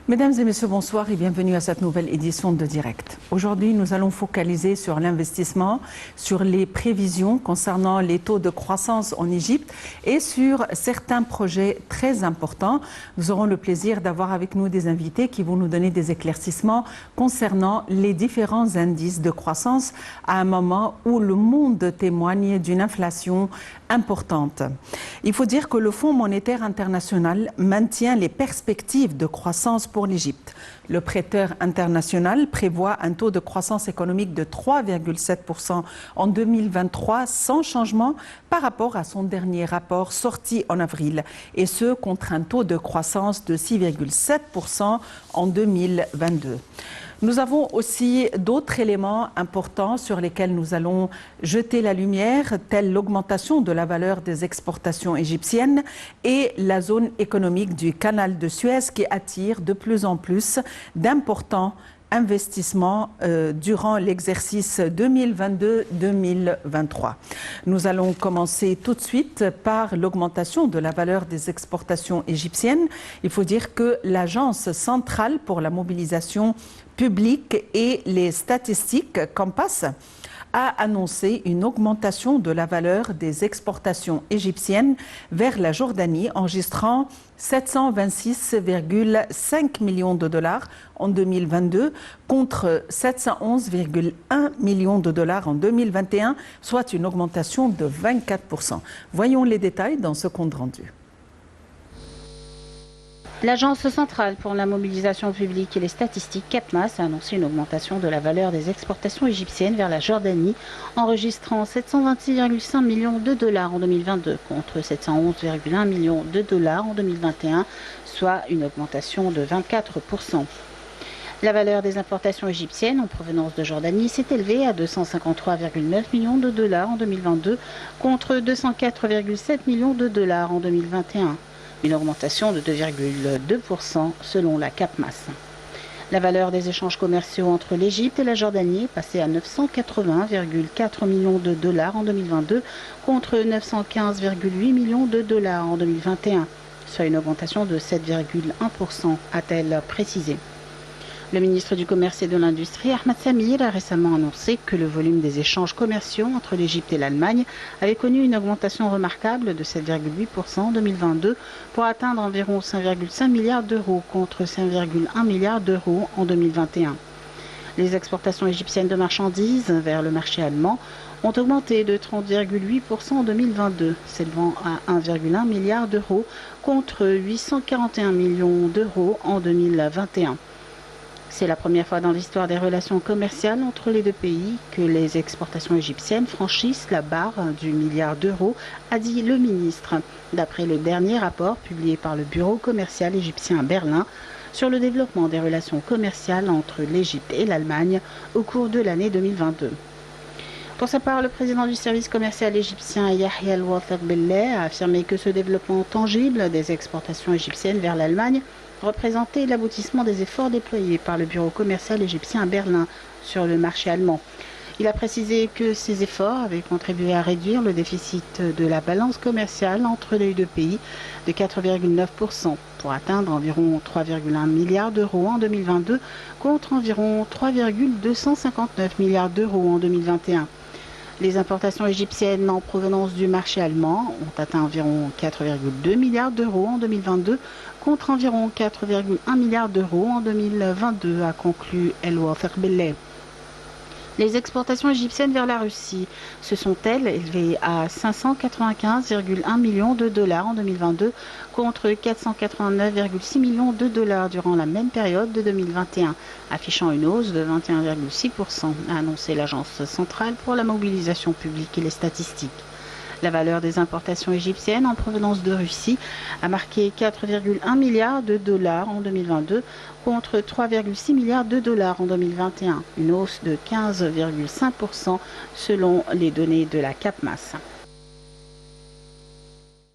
Mesdames et messieurs, bonsoir et bienvenue à cette nouvelle édition de Direct. Aujourd'hui, nous allons focaliser sur l'investissement, sur les prévisions concernant les taux de croissance en Égypte et sur certains projets très importants. Nous aurons le plaisir d'avoir avec nous des invités qui vont nous donner des éclaircissements concernant les différents indices de croissance à un moment où le monde témoigne d'une inflation importante. Il faut dire que le Fonds monétaire international maintient les perspectives de croissance pour l'Égypte. Le prêteur international prévoit un taux de croissance économique de 3,7% en 2023 sans changement par rapport à son dernier rapport sorti en avril, et ce contre un taux de croissance de 6,7% en 2022. Nous avons aussi d'autres éléments importants sur lesquels nous allons jeter la lumière, telle l'augmentation de la valeur des exportations égyptiennes et la zone économique du canal de Suez qui attire de plus en plus d'importants investissements durant l'exercice 2022-2023. Nous allons commencer tout de suite par l'augmentation de la valeur des exportations égyptiennes. Il faut dire que l'Agence centrale pour la mobilisation publique et les statistiques, Compass, a annoncé une augmentation de la valeur des exportations égyptiennes vers la Jordanie, enregistrant 726,5 millions de dollars en 2022 contre 711,1 millions de dollars en 2021, soit une augmentation de 24%. Voyons les détails dans ce compte rendu. L'Agence centrale pour la mobilisation publique et les statistiques, CAPMAS, a annoncé une augmentation de la valeur des exportations égyptiennes vers la Jordanie, enregistrant 726,5 millions de dollars en 2022 contre 711,1 millions de dollars en 2021, soit une augmentation de 24%. La valeur des importations égyptiennes en provenance de Jordanie s'est élevée à 253,9 millions de dollars en 2022 contre 204,7 millions de dollars en 2021. Une augmentation de 2,2% selon la CAPMAS. La valeur des échanges commerciaux entre l'Égypte et la Jordanie est passée à 980,4 millions de dollars en 2022 contre 915,8 millions de dollars en 2021, soit une augmentation de 7,1%, a-t-elle précisé. Le ministre du Commerce et de l'Industrie, Ahmed Samir, a récemment annoncé que le volume des échanges commerciaux entre l'Égypte et l'Allemagne avait connu une augmentation remarquable de 7,8% en 2022 pour atteindre environ 5,5 milliards d'euros contre 5,1 milliards d'euros en 2021. Les exportations égyptiennes de marchandises vers le marché allemand ont augmenté de 30,8% en 2022, s'élevant à 1,1 milliard d'euros contre 841 millions d'euros en 2021. C'est la première fois dans l'histoire des relations commerciales entre les deux pays que les exportations égyptiennes franchissent la barre du milliard d'euros, a dit le ministre, d'après le dernier rapport publié par le bureau commercial égyptien à Berlin sur le développement des relations commerciales entre l'Égypte et l'Allemagne au cours de l'année 2022. Pour sa part, le président du service commercial égyptien, Yahya El-Wathaq Belleh, a affirmé que ce développement tangible des exportations égyptiennes vers l'Allemagne représentait l'aboutissement des efforts déployés par le bureau commercial égyptien à Berlin sur le marché allemand. Il a précisé que ces efforts avaient contribué à réduire le déficit de la balance commerciale entre les deux pays de 4,9% pour atteindre environ 3,1 milliards d'euros en 2022 contre environ 3,259 milliards d'euros en 2021. Les importations égyptiennes en provenance du marché allemand ont atteint environ 4,2 milliards d'euros en 2022 contre environ 4,1 milliards d'euros en 2022, a conclu El-Wathaq Belleh. Les exportations égyptiennes vers la Russie se sont-elles élevées à 595,1 millions de dollars en 2022 contre 489,6 millions de dollars durant la même période de 2021, affichant une hausse de 21,6%, a annoncé l'Agence centrale pour la mobilisation publique et les statistiques. La valeur des importations égyptiennes en provenance de Russie a marqué 4,1 milliards de dollars en 2022 contre 3,6 milliards de dollars en 2021, une hausse de 15,5% selon les données de la CAPMAS.